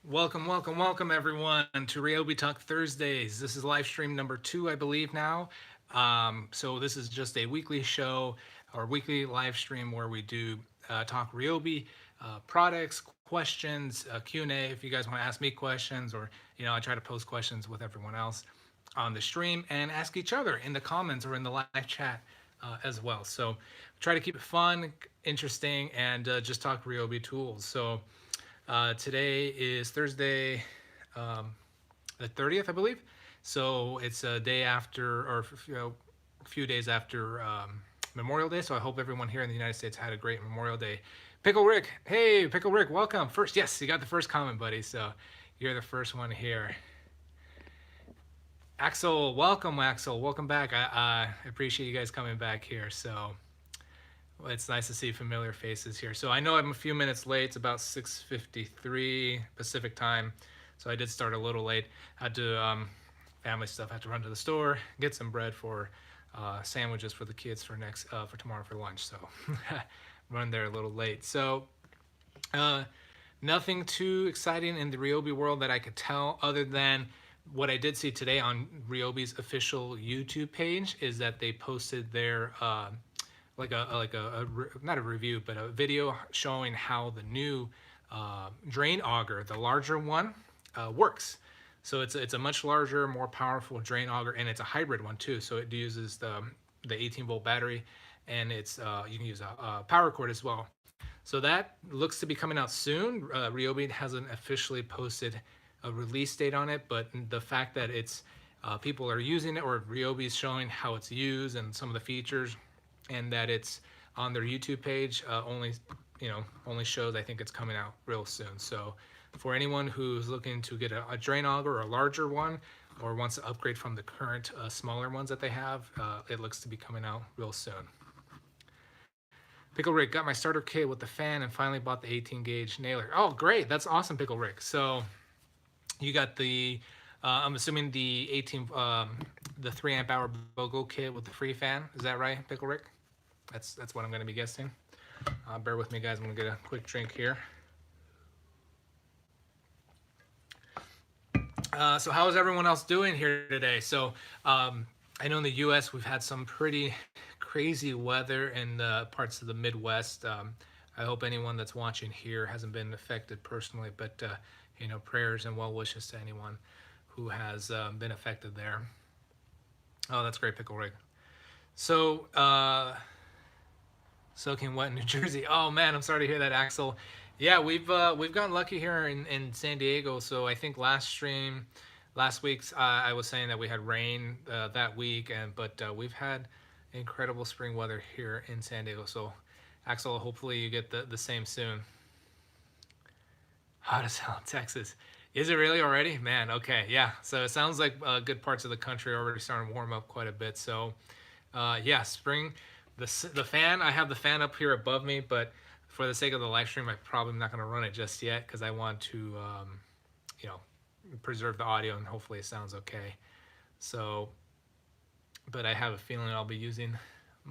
Welcome everyone to Ryobi Talk Thursdays. This is live stream number 2, I believe now. So this is just a weekly show or weekly live stream where we do talk Ryobi products, questions, Q&A. If you guys want to ask me questions, or I try to post questions with everyone else on the stream and ask each other in the comments or in the live chat as well. So try to keep it fun, interesting, and just talk Ryobi tools. So. Today is Thursday, the 30th, I believe. So it's a day after, or a few days after Memorial Day. So I hope everyone here in the United States had a great Memorial Day. Pickle Rick, hey, Pickle Rick, welcome. First, yes, you got the first comment, buddy. So you're the first one here. Axel, welcome, Axel. Welcome back. I appreciate you guys coming back here. So it's nice to see familiar faces here. So I know I'm a few minutes late. It's about 6:53 Pacific time. So I did start a little late. Had to, family stuff, had to run to the store, get some bread for sandwiches for the kids for tomorrow for lunch. So run there a little late. So nothing too exciting in the Ryobi world that I could tell other than what I did see today on Ryobi's official YouTube page is that they posted their not a review, but a video showing how the new drain auger, the larger one, works. So it's a much larger, more powerful drain auger, and it's a hybrid one too. So it uses the 18-volt battery, and it's you can use a power cord as well. So that looks to be coming out soon. Ryobi hasn't officially posted a release date on it, but the fact that it's people are using it, or Ryobi's showing how it's used and some of the features, and that it's on their YouTube page only shows I think it's coming out real soon. So for anyone who's looking to get a drain auger or a larger one, or wants to upgrade from the current smaller ones that they have, it looks to be coming out real soon. Pickle Rick, got my starter kit with the fan and finally bought the 18 gauge nailer. Oh, great. That's awesome, Pickle Rick. So you got the, I'm assuming the 3 amp hour BOGO kit with the free fan. Is that right, Pickle Rick? That's what I'm going to be guessing. Bear with me, guys. I'm going to get a quick drink here. So how is everyone else doing here today? So I know in the U.S. we've had some pretty crazy weather in parts of the Midwest. I hope anyone that's watching here hasn't been affected personally, but prayers and well wishes to anyone who has been affected there. Oh, that's great, Pickle Rig. So soaking wet in New Jersey. Oh man, I'm sorry to hear that, Axel. Yeah, we've gotten lucky here in San Diego. So I think last week's I was saying that we had rain that week, but we've had incredible spring weather here in San Diego. So Axel, hopefully you get the same soon. Hot as hell in Texas. Is it really already? Man, okay, yeah. So it sounds like good parts of the country are already starting to warm up quite a bit. So yeah, spring. The fan, I have the fan up here above me, but for the sake of the live stream, I'm probably not going to run it just yet because I want to, preserve the audio and hopefully it sounds okay. So, but I have a feeling I'll be using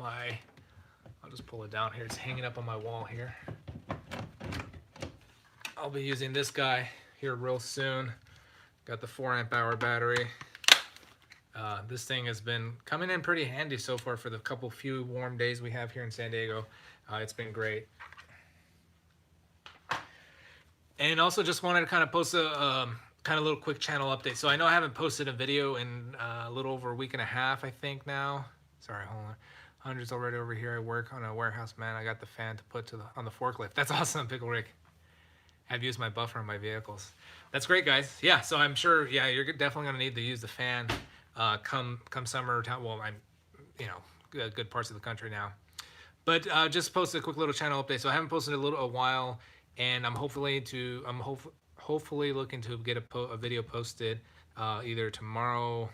I'll just pull it down here. It's hanging up on my wall here. I'll be using this guy here real soon. Got the 4 amp hour battery. This thing has been coming in pretty handy so far for the few warm days we have here in San Diego. It's been great. And also just wanted to kind of post a kind of little quick channel update. So I know I haven't posted a video in a little over a week and a half, I think now. Sorry, hold on. Hundreds already over here. I work on a warehouse, man. I got the fan to put on the forklift. That's awesome, Pickle Rick. I've used my buffer on my vehicles. That's great, guys. Yeah, so I'm sure, yeah, you're definitely gonna need to use the fan come summer time. Well, I'm, good parts of the country now. But just posted a quick little channel update. So I haven't posted a while, and I'm hopefully looking to get a video posted either tomorrow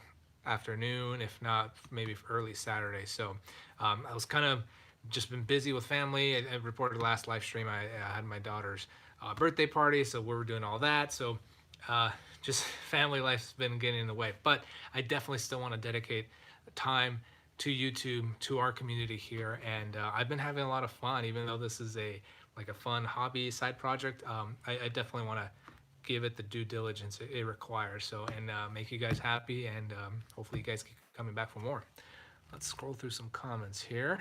afternoon, if not maybe early Saturday. So I was kind of just been busy with family. I reported last live stream. I had my daughter's birthday party, so we were doing all that. So just family life's been getting in the way, but I definitely still want to dedicate time to YouTube, to our community here, and I've been having a lot of fun, even though this is a fun hobby side project. I definitely want to give it the due diligence it requires. So, and make you guys happy, and hopefully you guys keep coming back for more. Let's scroll through some comments here.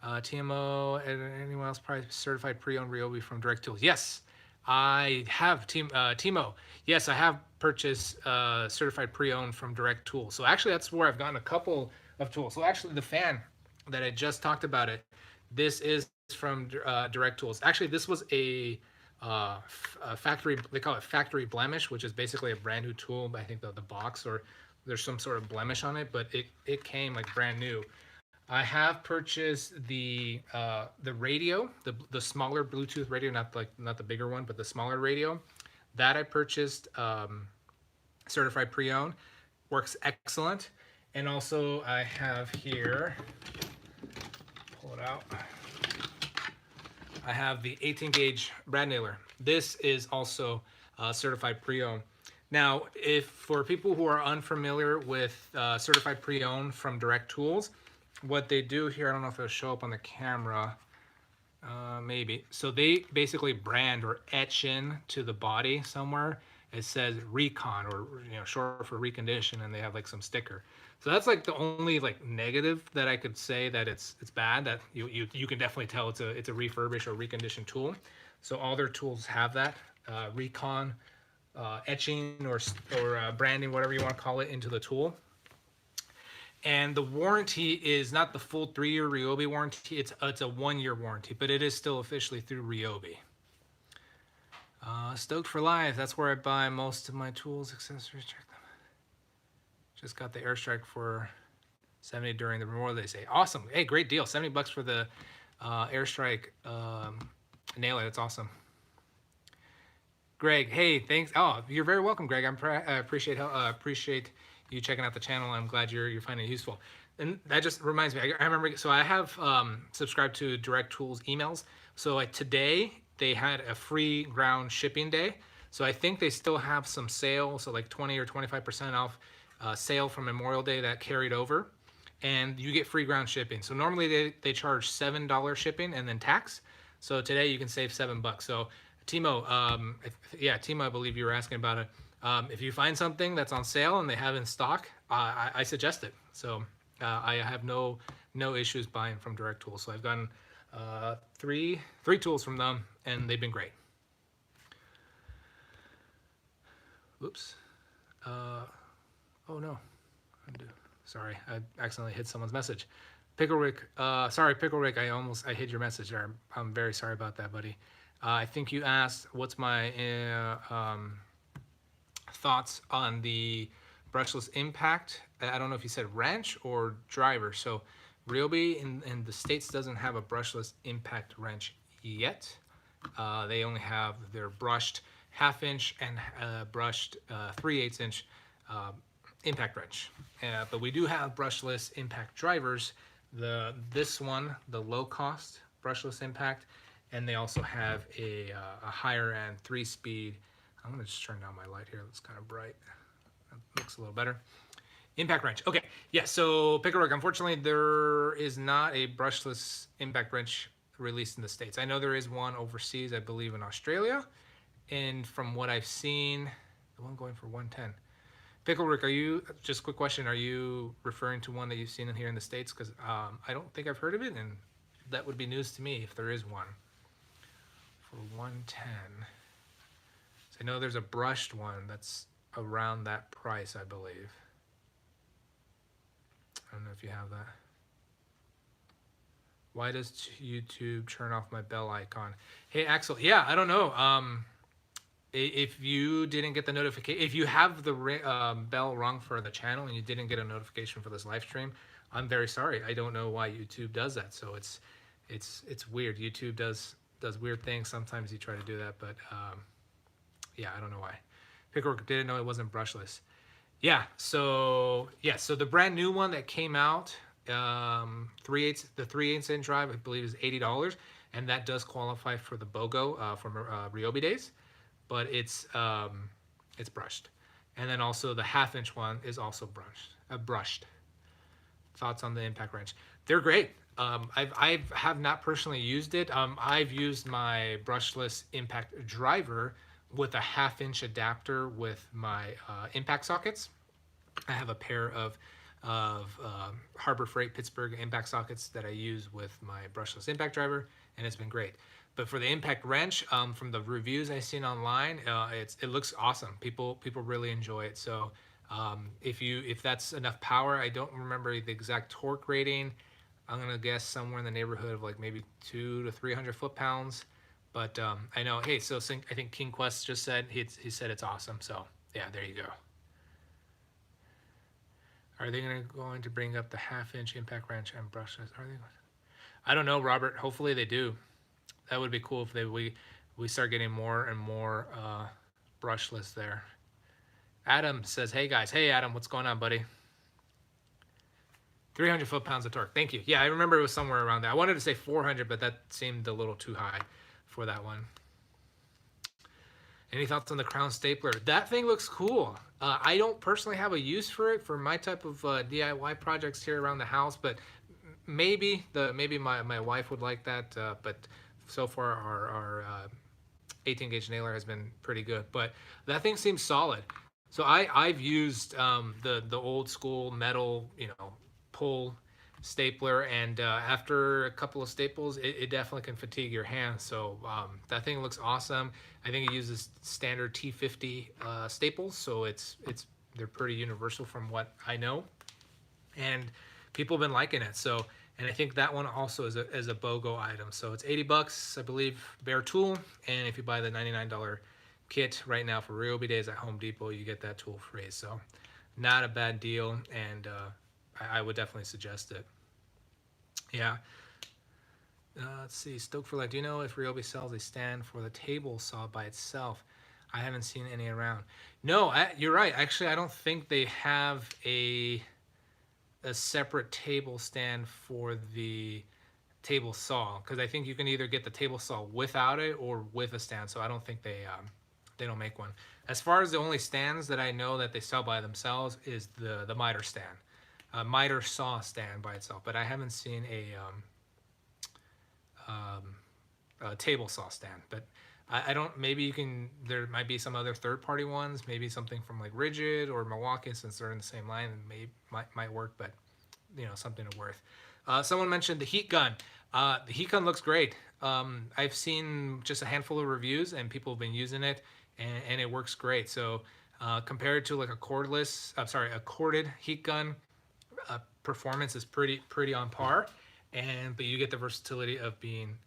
TMO, anyone else probably certified pre-owned Ryobi from Direct Tools? Yes, I have. Timo, yes, I have purchased certified pre-owned from Direct Tools. So actually, that's where I've gotten a couple of tools. So actually, the fan that I just talked about it, this is from Direct Tools. Actually, this was a factory. They call it factory blemish, which is basically a brand new tool. I think the box or there's some sort of blemish on it, but it came like brand new. I have purchased the radio, the smaller Bluetooth radio, not the bigger one, but the smaller radio. That I purchased certified pre-owned, works excellent. And also I have here, pull it out. I have the 18 gauge brad nailer. This is also certified pre-owned. Now, if for people who are unfamiliar with certified pre-owned from Direct Tools, what they do here, I don't know if it'll show up on the camera, maybe. So they basically brand or etch in to the body somewhere. It says recon, or short for recondition, and they have like some sticker. So that's like the only like negative that I could say that it's bad. That you can definitely tell it's a refurbished or reconditioned tool. So all their tools have that recon etching or branding, whatever you want to call it, into the tool. And the warranty is not the full 3-year Ryobi warranty. It's a 1-year warranty, but it is still officially through Ryobi. Stoked for life. That's where I buy most of my tools, accessories. Check them. Just got the Airstrike for $70 during the Memorial Day sale. Awesome. Hey, great deal. $70 for the Airstrike nailer. That's awesome. Greg, hey, thanks. Oh, you're very welcome, Greg. I appreciate you checking out the channel. I'm glad you're finding it useful. And that just reminds me, I remember, so I have subscribed to Direct Tools emails. So today they had a free ground shipping day. So I think they still have some sale, so like 20 or 25% off sale from Memorial Day that carried over. And you get free ground shipping. So normally they charge $7 shipping and then tax. So today you can save $7. So Timo, Timo, I believe you were asking about it. If you find something that's on sale and they have in stock, I suggest it. So I have no issues buying from Direct Tools. So I've gotten three tools from them, and they've been great. Oops. Oh no. Undo. Sorry, I accidentally hit someone's message. Pickle Rick, sorry, Pickle Rick, I hit your message there. I'm very sorry about that, buddy. I think you asked what's my thoughts on the brushless impact. I don't know if you said wrench or driver. So Ryobi in the States doesn't have a brushless impact wrench yet. They only have their brushed 1/2 inch and brushed 3/8 inch impact wrench. But we do have brushless impact drivers. This one, the low cost brushless impact, and they also have a higher end 3-speed. I'm gonna just turn down my light here. It's kind of bright. That looks a little better. Impact wrench. Okay, yeah, so Pickerick, unfortunately, there is not a brushless impact wrench released in the States. I know there is one overseas, I believe in Australia. And from what I've seen, the one going for 110. Pickerick, just a quick question, are you referring to one that you've seen in here in the States? Because I don't think I've heard of it, and that would be news to me if there is one. For 110. So I know there's a brushed one that's around that price, I believe. I don't know if you have that. Why does YouTube turn off my bell icon? Hey, Axel. Yeah, I don't know. If you didn't get the notification, if you have the bell rung for the channel and you didn't get a notification for this live stream, I'm very sorry. I don't know why YouTube does that. So it's weird. YouTube does weird things. Sometimes you try to do that, but yeah, I don't know why. Pickerick didn't know it wasn't brushless. Yeah, so the brand new one that came out, the 3/8 inch drive, I believe is $80, and that does qualify for the BOGO from Ryobi days, but it's brushed. And then also the 1/2 inch one is also brushed. Thoughts on the impact wrench? They're great. I have not personally used it. I've used my brushless impact driver with a 1/2 inch adapter with my impact sockets. I have a pair of Harbor Freight Pittsburgh impact sockets that I use with my brushless impact driver, and it's been great. But for the impact wrench, from the reviews I've seen online, it looks awesome. People really enjoy it. So if that's enough power, I don't remember the exact torque rating. I'm gonna guess somewhere in the neighborhood of like maybe 200 to 300 foot-pounds. But I know. Hey, so I think King Quest just said he said it's awesome. So yeah, there you go. Are they going to bring up the 1/2 inch impact wrench and brushless? Are they? I don't know, Robert. Hopefully they do. That would be cool if we start getting more and more brushless there. Adam says, "Hey guys, hey Adam, what's going on, buddy?" 300 foot-pounds of torque. Thank you. Yeah, I remember it was somewhere around there. I wanted to say 400, but that seemed a little too high for that one. Any thoughts on the crown stapler? That thing looks cool. I don't personally have a use for it for my type of DIY projects here around the house, but maybe my wife would like that. But so far our 18 gauge nailer has been pretty good. But that thing seems solid. So I've used the old school metal, pull stapler, and after a couple of staples, it definitely can fatigue your hands. So that thing looks awesome. I think it uses standard T50 staples, so they're pretty universal from what I know, and people have been liking it. So, and I think that one also is a BOGO item. So it's $80, I believe, bare tool, and if you buy the $99 kit right now for Ryobi Days at Home Depot, you get that tool free. So not a bad deal, and I would definitely suggest it. Yeah. Let's see. Stoke for Life. Do you know if Ryobi sells a stand for the table saw by itself? I haven't seen any around. No, you're right. Actually, I don't think they have a separate table stand for the table saw, because I think you can either get the table saw without it or with a stand. So I don't think they don't make one. As far as the only stands that I know that they sell by themselves is the miter stand, miter saw stand by itself. But I haven't seen a table saw stand. But I don't. Maybe you can. There might be some other third-party ones. Maybe something from like Rigid or Milwaukee, since they're in the same line, and might work. But something to worth. Someone mentioned the heat gun. The heat gun looks great. I've seen just a handful of reviews, and people have been using it, and it works great. So compared to like a corded heat gun, performance is pretty on par, but you get the versatility of being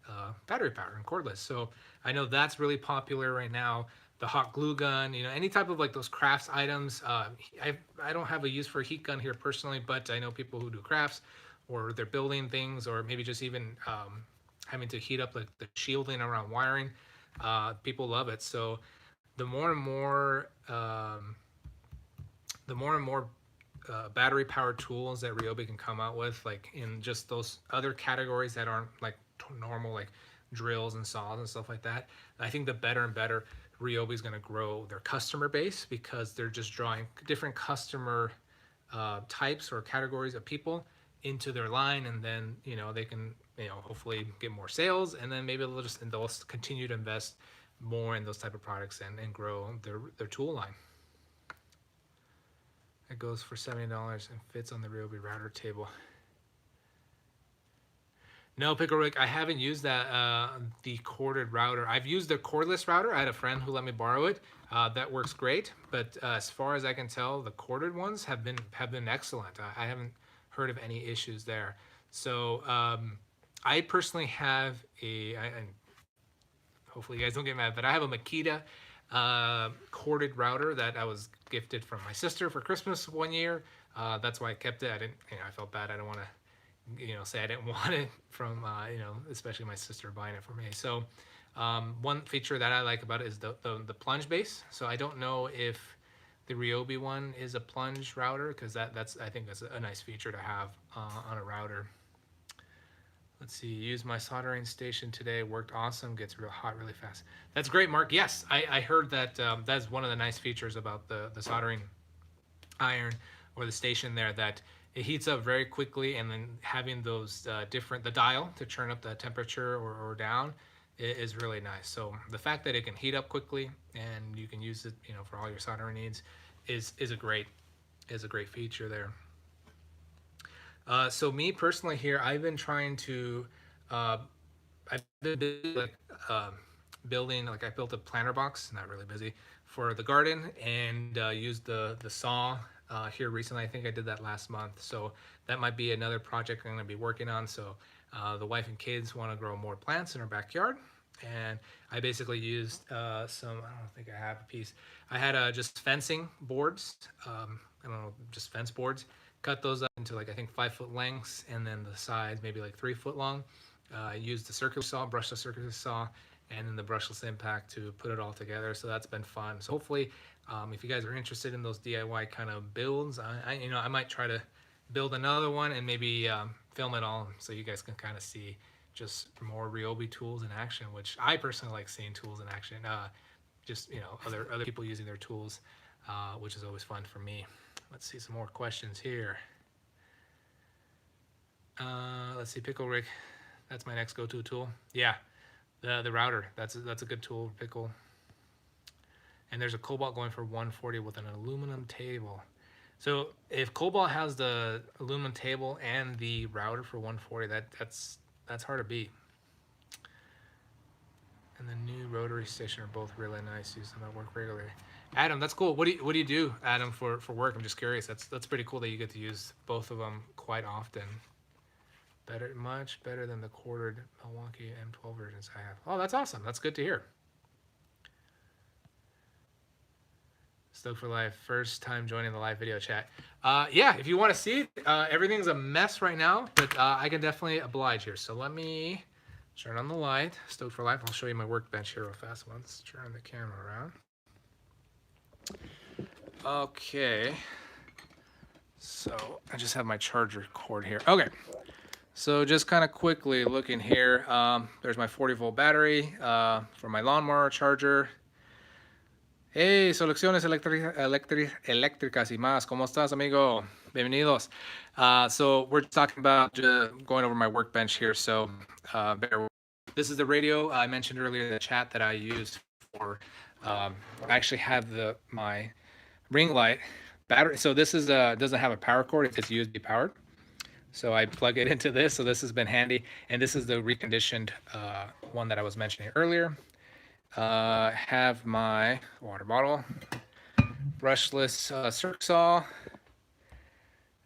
battery powered and cordless. So I know that's really popular right now. The hot glue gun, any type of like those crafts items. I don't have a use for a heat gun here personally, but I know people who do crafts, or they're building things, or maybe just even having to heat up like the shielding around wiring. People love it. So the more and more battery powered tools that Ryobi can come out with, like in just those other categories that aren't like normal, like drills and saws and stuff like that, I think the better and better Ryobi is going to grow their customer base, because they're just drawing different customer types or categories of people into their line, and then they can hopefully get more sales, and then maybe they'll continue to invest more in those type of products and grow their tool line. It goes for $70 and fits on the Ryobi router table. No, Pickle Rick, I haven't used the corded router. I've used the cordless router. I had a friend who let me borrow it. That works great, but as far as I can tell, the corded ones have been excellent. I haven't heard of any issues there. So I personally have and hopefully you guys don't get mad, but I have a Makita corded router that I was gifted from my sister for Christmas one year. That's why I kept it. I felt bad. I don't want to say I didn't want it from, especially my sister buying it for me. So one feature that I like about it is the plunge base. So I don't know if the Ryobi one is a plunge router, because I think that's a nice feature to have on a router. Let's see, use my soldering station today, worked awesome, gets real hot really fast. That's great, Mark. Yes, I heard that that's one of the nice features about the soldering iron or the station there, that it heats up very quickly, and then having those the dial to turn up the temperature or down is really nice. So the fact that it can heat up quickly and you can use it, for all your soldering needs, is a great feature there. So me personally here, I've been trying to, I've been busy, like building, like I built a planter box, not really busy, for the garden, and used the saw here recently. I think I did that last month. So that might be another project I'm going to be working on. So the wife and kids want to grow more plants in our backyard. And I basically used I don't think I have a piece. I had just fencing boards, I don't know, just fence boards. Cut those up into like, I think 5-foot lengths, and then the sides maybe like 3 foot long. I used the circular saw, brushed the circular saw, and then the brushless impact to put it all together. So that's been fun. So hopefully, if you guys are interested in those DIY kind of builds, I might try to build another one and maybe film it all so you guys can kind of see just more Ryobi tools in action, which I personally like seeing tools in action. Just other people using their tools, which is always fun for me. Let's see some more questions here. Let's see, Pickle Rig. That's my next go-to tool. Yeah, the router. That's a good tool, Pickle. And there's a Cobalt going for 140 with an aluminum table. So if Cobalt has the aluminum table and the router for 140, that's hard to beat. And the new rotary station are both really nice. Use them at work regularly. Adam, that's cool. What do you do, Adam, for work? I'm just curious. That's pretty cool that you get to use both of them quite often. Much better than the quartered Milwaukee M12 versions I have. Oh, that's awesome. That's good to hear. Stoked for life. First time joining the live video chat. Yeah, if you want to see it, everything's a mess right now, but I can definitely oblige here. So let me turn on the light. Stoked for life. I'll show you my workbench here real fast. Let's turn the camera around. Okay. So I just have my charger cord here. Okay. So just kind of quickly looking here, there's my 40-volt battery for my lawnmower charger. Hey, soluciones eléctricas y más. ¿Cómo estás, amigo? Bienvenidos. So we're talking about going over my workbench here. So this is the radio I mentioned earlier in the chat that I used for. I actually have my ring light battery. So this is doesn't have a power cord. It's USB powered. So I plug it into this. So this has been handy. And this is the reconditioned one that I was mentioning earlier. Have my water bottle, brushless circ saw,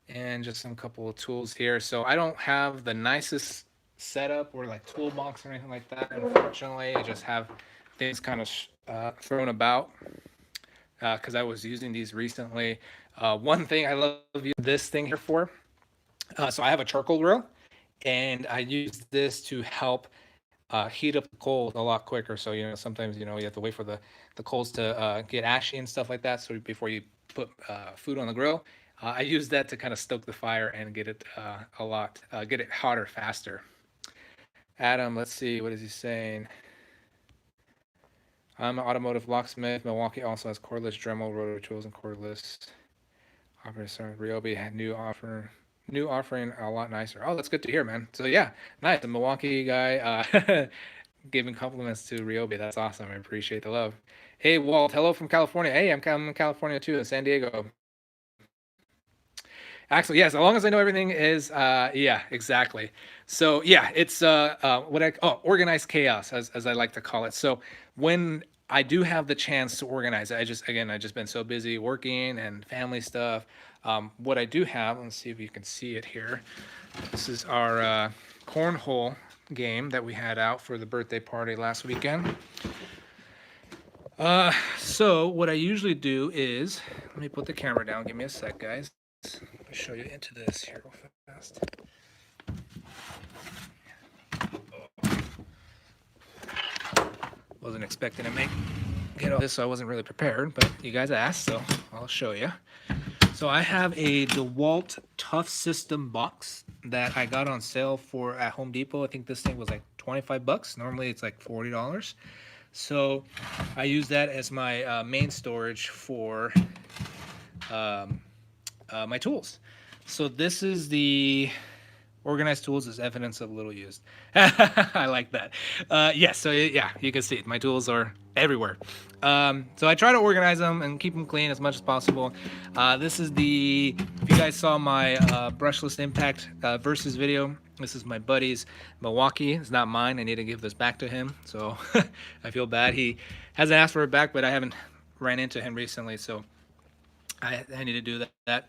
and just some couple of tools here. So I don't have the nicest setup or like toolbox or anything like that. Unfortunately, I just have things kind of thrown about because I was using these recently. One thing I love using this thing here for. So I have a charcoal grill, and I use this to help heat up the coals a lot quicker. So, sometimes, you have to wait for the coals to get ashy and stuff like that. So before you put food on the grill, I use that to kind of stoke the fire and get it get it hotter faster. Adam, let's see, what is he saying? I'm an automotive locksmith. Milwaukee also has cordless Dremel rotary tools and cordless. Ryobi had new offering a lot nicer. Oh, that's good to hear, man. So yeah, nice. The Milwaukee guy giving compliments to Ryobi. That's awesome. I appreciate the love. Hey, Walt. Hello from California. Hey, I'm in California too, in San Diego. Actually, yes. As long as I know everything is, yeah, exactly. So yeah, it's organized chaos, as I like to call it. So when I do have the chance to organize, I just been so busy working and family stuff. What I do have, let's see if you can see it here. This is our cornhole game that we had out for the birthday party last weekend. So what I usually do is, let me put the camera down. Give me a sec, guys. Let me show you into this here real fast. Wasn't expecting to get all this, so I wasn't really prepared, but you guys asked, so I'll show you. So I have a DeWalt Tough System box that I got on sale at Home Depot. I think this thing was like 25 bucks. Normally it's like $40. So I use that as my main storage for my tools. So this is the organized tools is evidence of little used. I like that. Yes, so yeah, you can see my tools are everywhere. So I try to organize them and keep them clean as much as possible. This is the, if you guys saw my brushless impact versus video, this is my buddy's Milwaukee. It's not mine. I need to give this back to him. So I feel bad. He hasn't asked for it back, but I haven't ran into him recently. So I need to do that.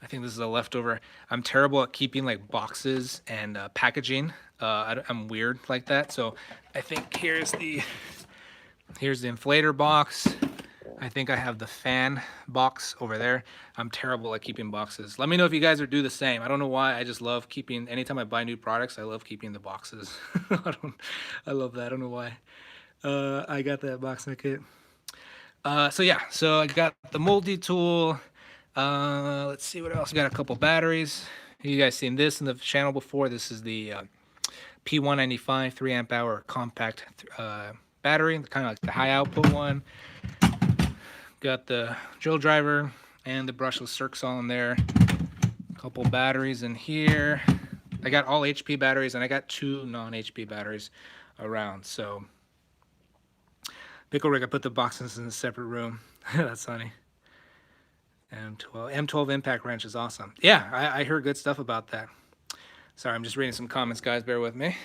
I think this is a leftover. I'm terrible at keeping like boxes and packaging. I'm weird like that. So I think here's the inflator box. I think I have the fan box over there. I'm terrible at keeping boxes. Let me know if you guys are do the same. I don't know why. I just love keeping, anytime I buy new products, I love keeping the boxes. I love that. I don't know why. I got that box in the kit. So yeah, so I got the multi-tool. Let's see what else. I got a couple batteries. You guys seen this in the channel before. This is the P195 3 amp hour compact battery, kind of like the high output one. Got the drill driver and the brushless circs all in there. A couple batteries in here. I got all HP batteries and I got 2 non-HP batteries around. So Pickle Rick, I put the boxes in a separate room. That's funny. M12 impact wrench is awesome. Yeah, I heard good stuff about that. Sorry, I'm just reading some comments, guys. Bear with me.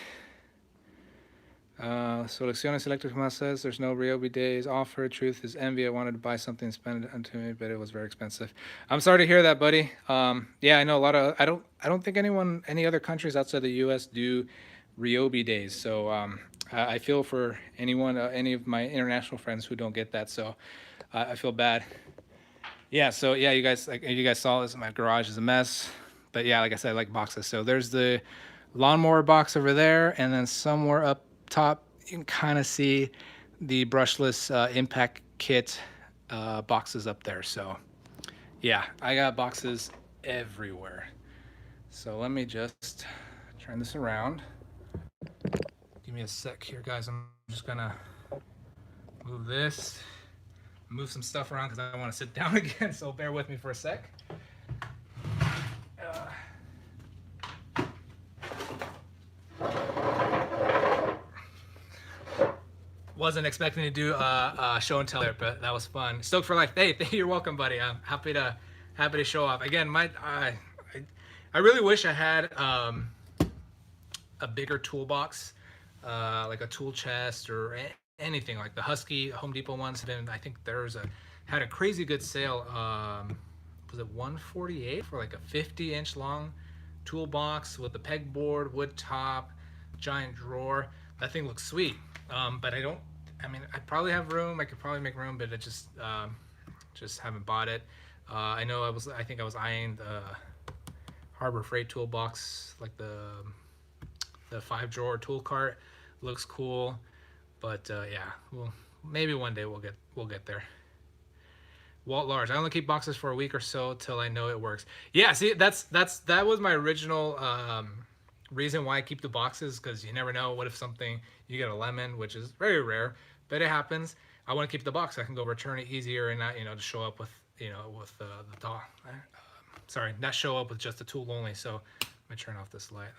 Selecciones Electric says there's no Ryobi days offer. Truth is envy. I wanted to buy something and spend it onto me, but it was very expensive. I'm sorry to hear that, buddy. Yeah, I know a lot of. I don't think any other countries outside the U.S. do Ryobi days. So I feel for anyone, any of my international friends who don't get that. So I feel bad. Yeah. So yeah, you guys saw this. My garage is a mess, but yeah, like I said, I like boxes. So there's the lawnmower box over there, and then somewhere up top you can kind of see the brushless impact kit boxes up there. So yeah, I got boxes everywhere. So let me just turn this around. Give me a sec here, guys. I'm just gonna move this, move some stuff around because I want to sit down again. So bear with me for a sec. Wasn't expecting to do a show and tell there, but that was fun. Stoked for life. Hey, you're welcome, buddy. I'm happy to show off. Again, I really wish I had a bigger toolbox, like a tool chest or anything. Like the Husky Home Depot ones have been. I think had a crazy good sale. Was it 148 for like a 50-inch long toolbox with a pegboard, wood top, giant drawer. That thing looks sweet. But I probably have room. I could probably make room, but I just haven't bought it. I think I was eyeing the Harbor Freight toolbox, like the 5-drawer tool cart. Looks cool, but yeah, well, maybe one day we'll get there. Walt Large, I only keep boxes for a week or so till I know it works. Yeah, see, that was my original reason why I keep the boxes, because you never know. What if you get a lemon, which is very rare, but it happens. I want to keep the box. I can go return it easier and not, to show up with, with the doll. Sorry, not show up with just the tool only. So let me turn off this light.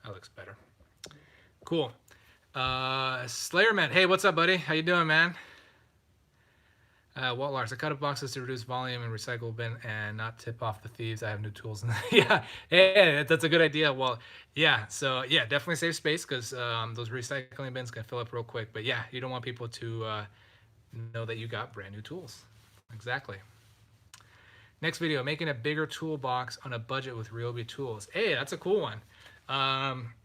That looks better. Cool. Slayerman, hey, what's up, buddy? How you doing, man? Walt Lars, I cut up boxes to reduce volume and recycle bin and not tip off the thieves. I have new tools. Yeah, hey, that's a good idea. Well, yeah, so yeah, definitely save space, because those recycling bins can fill up real quick. But yeah, you don't want people to know that you got brand new tools. Exactly. Next video, making a bigger toolbox on a budget with Ryobi tools. Hey, that's a cool one.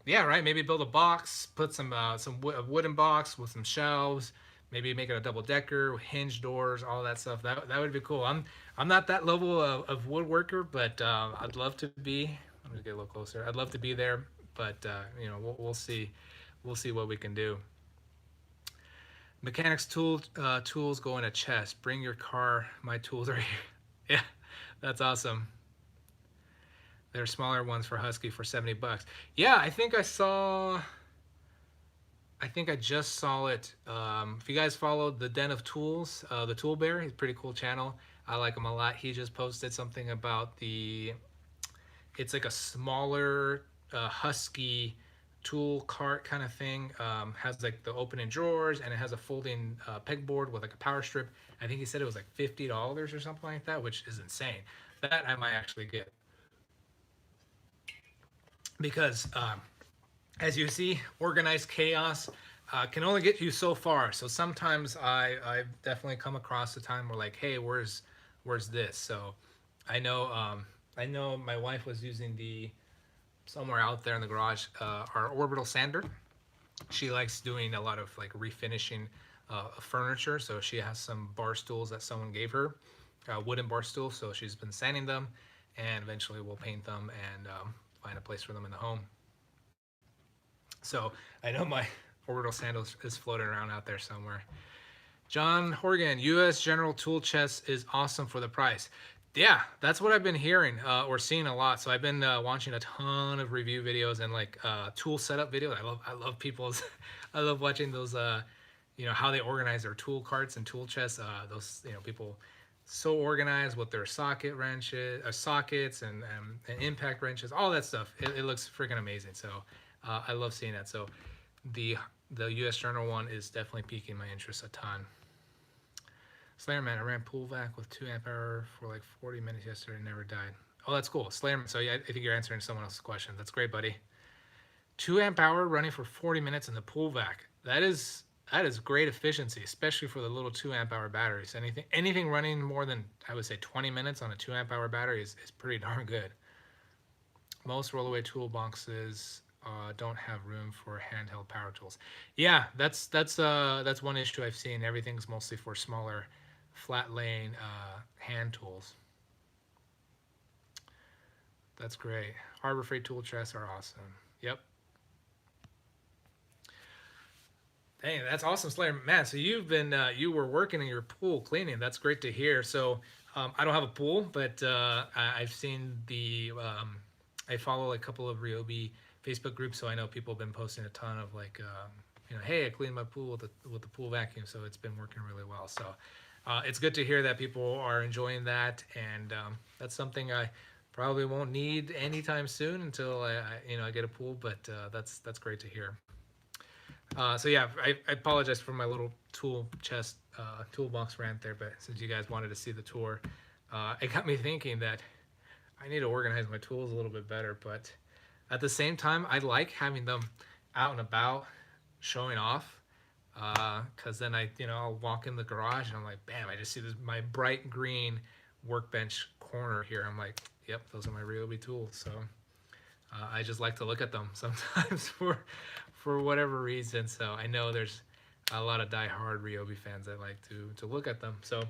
Yeah, right. Maybe build a box, put some wooden box with some shelves. Maybe make it a double decker with hinge doors, all that stuff. That would be cool. I'm not that level of woodworker, but I'd love to be. Let me get a little closer. I'd love to be there, but we'll see. We'll see what we can do. Mechanics tools go in a chest. Bring your car. My tools are here. Yeah, that's awesome. There are smaller ones for Husky for $70. Yeah, I think I just saw it. If you guys followed the Den of Tools, the Tool Bear, he's a pretty cool channel. I like them a lot. He just posted something about it's like a smaller husky tool cart kind of thing. Has like the opening drawers, and it has a folding pegboard with like a power strip. I think he said it was like $50 or something like that, which is insane. That I might actually get because as you see, organized chaos can only get you so far. So sometimes I've definitely come across a time where like, hey, where's this? So I know my wife was using the somewhere out there in the garage our orbital sander. She likes doing a lot of like refinishing furniture. So she has some bar stools that someone gave her, wooden bar stools. So she's been sanding them, and eventually we'll paint them and find a place for them in the home. So I know my orbital sandal is floating around out there somewhere. John Horgan, U.S. General Tool Chest is awesome for the price. Yeah, that's what I've been hearing or seeing a lot. So I've been watching a ton of review videos and like tool setup videos. I love people's I love watching those how they organize their tool carts and tool chests. Those people so organized with their socket wrenches, sockets and impact wrenches, all that stuff. It looks freaking amazing. So I love seeing that. So the U.S. Journal one is definitely piquing my interest a ton. Slayerman, I ran pool vac with 2 amp hour for like 40 minutes yesterday and never died. Oh, that's cool. Slayerman, so yeah, I think you're answering someone else's question. That's great, buddy. 2 amp hour running for 40 minutes in the pool vac. That is great efficiency, especially for the little 2 amp hour batteries. Anything running more than, I would say, 20 minutes on a 2 amp hour battery is pretty darn good. Most rollaway toolboxes don't have room for handheld power tools. Yeah, that's one issue I've seen. Everything's mostly for smaller, flat laying hand tools. That's great. Harbor Freight tool chests are awesome. Yep. Dang, that's awesome, Slayer. Man, so you were working in your pool cleaning. That's great to hear. So I don't have a pool, but I've seen I follow a couple of Ryobi Facebook groups, so I know people have been posting a ton of like, hey, I cleaned my pool with the pool vacuum, so it's been working really well. So it's good to hear that people are enjoying that, and that's something I probably won't need anytime soon until I get a pool, but that's great to hear. So yeah, I apologize for my little toolbox rant there, but since you guys wanted to see the tour, it got me thinking that I need to organize my tools a little bit better. But at the same time, I like having them out and about, showing off, because then I'll walk in the garage and I'm like, bam, I just see my bright green Workbench corner here. I'm like, yep, those are my Ryobi tools. So I just like to look at them sometimes for whatever reason. So I know there's a lot of die-hard Ryobi fans that like to look at them. So,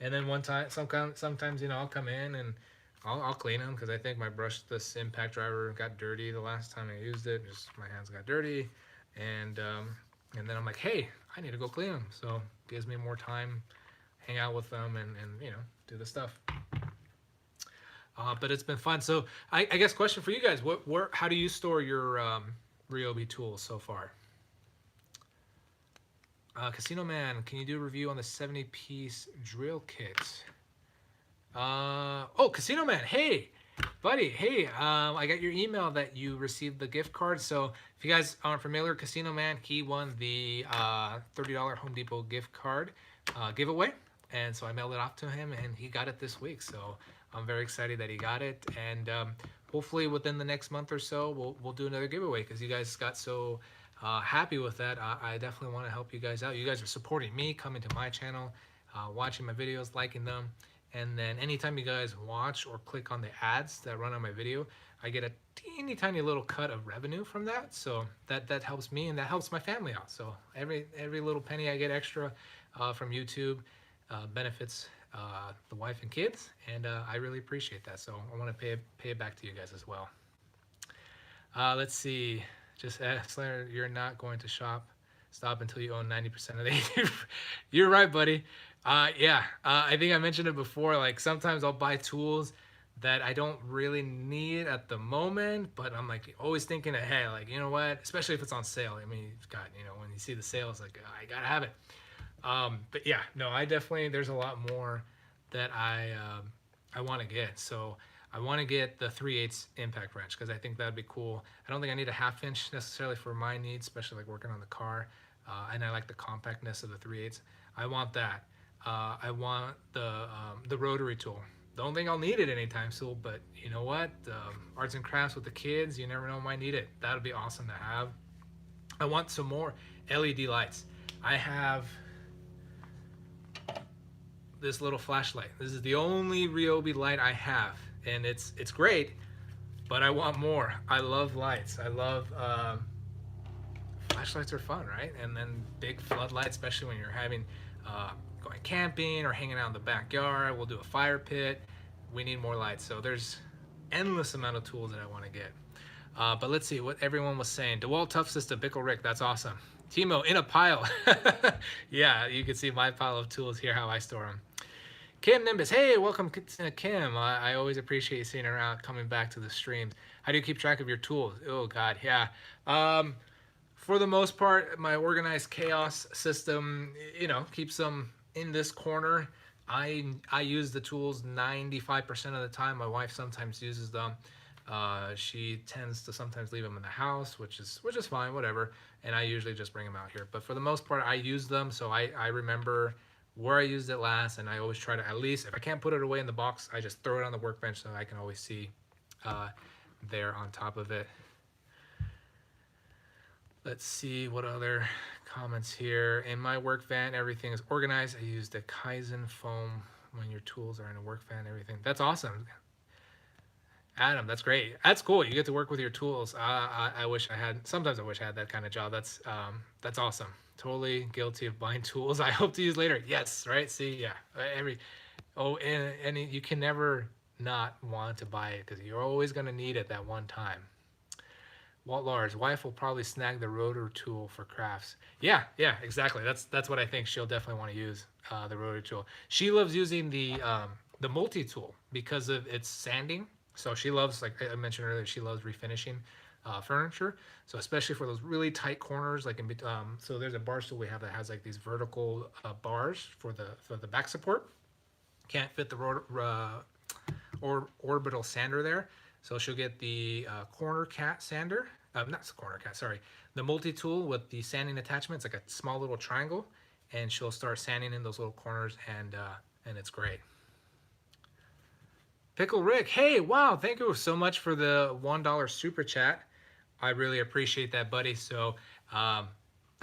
and then sometimes I'll come in and I'll clean them because I think my brushless impact driver got dirty the last time I used it. Just my hands got dirty, and then I'm like, hey, I need to go clean them. So it gives me more time, hang out with them, and do the stuff. But it's been fun. So I guess question for you guys: how do you store your Ryobi tools so far? Casino Man, can you do a review on the 70-piece drill kit? Casino Man, hey, buddy, hey, I got your email that you received the gift card. So if you guys aren't familiar, Casino Man, he won the $30 Home Depot gift card giveaway. And so I mailed it off to him, and he got it this week. So I'm very excited that he got it. And hopefully within the next month or so, we'll do another giveaway because you guys got so happy with that. I definitely want to help you guys out. You guys are supporting me, coming to my channel, watching my videos, liking them. And then anytime you guys watch or click on the ads that run on my video, I get a teeny tiny little cut of revenue from that. So that helps me and that helps my family out. So every little penny I get extra from YouTube benefits the wife and kids, and I really appreciate that. So I want to pay it back to you guys as well. Let's see. Just Slayer, you're not going to stop until you own 90% of the You're right, buddy. I think I mentioned it before. Like sometimes I'll buy tools that I don't really need at the moment, but I'm like always thinking ahead. Like, you know what? Especially if it's on sale. I mean, you've got, when you see the sales, like I gotta have it. But yeah, no, I definitely, there's a lot more that I want to get. So I want to get the 3/8 impact wrench because I think that'd be cool. I don't think I need a 1/2 inch necessarily for my needs, especially like working on the car. And I like the compactness of the 3/8. I want that. I want the rotary tool. Don't think I'll need it anytime soon, but you know what? Arts and crafts with the kids, you never know, might need it. That would be awesome to have. I want some more LED lights. I have this little flashlight. This is the only Ryobi light I have, and it's great, but I want more. I love lights. I love flashlights are fun, right? And then big floodlights, especially when you're having going camping or hanging out in the backyard. We'll do a fire pit. We need more lights. So there's endless amount of tools that I want to get. But let's see what everyone was saying. DeWalt Tough System, Pickle Rick, that's awesome. Timo, in a pile. Yeah, you can see my pile of tools here, how I store them. Kim Nimbus, hey, welcome Kim. I always appreciate you seeing her out, coming back to the streams. How do you keep track of your tools? Oh God, yeah. For the most part, my organized chaos system, you know, keeps them in this corner. I use the tools 95% of the time. My wife sometimes uses them. She tends to sometimes leave them in the house, which is fine, whatever. And I usually just bring them out here. But for the most part, I use them, so I remember where I used it last, and I always try to, at least if I can't put it away in the box, I just throw it on the workbench so I can always see there on top of it. Let's see what other comments here. In my work van, everything is organized. I use the Kaizen foam when your tools are in a work van, everything. That's awesome. Adam, that's great. That's cool. You get to work with your tools. I wish I had, sometimes I wish I had that kind of job. That's awesome. Totally guilty of buying tools I hope to use later. Yes, right? See, yeah. And you can never not want to buy it because you're always going to need it that one time. Walt Lars, wife will probably snag the rotor tool for crafts. Yeah, exactly. That's what I think she'll definitely want to use, the rotor tool. She loves using the multi-tool because of its sanding. So she loves, like I mentioned earlier, she loves refinishing furniture. So especially for those really tight corners, like so there's a bar stool we have that has like these vertical bars for the back support. Can't fit the orbital sander there. So she'll get the corner cat sander, not corner cat, sorry, the multi-tool with the sanding attachment. It's like a small little triangle, and she'll start sanding in those little corners, and it's great. Pickle Rick, hey, wow, thank you so much for the $1 super chat. I really appreciate that, buddy. So,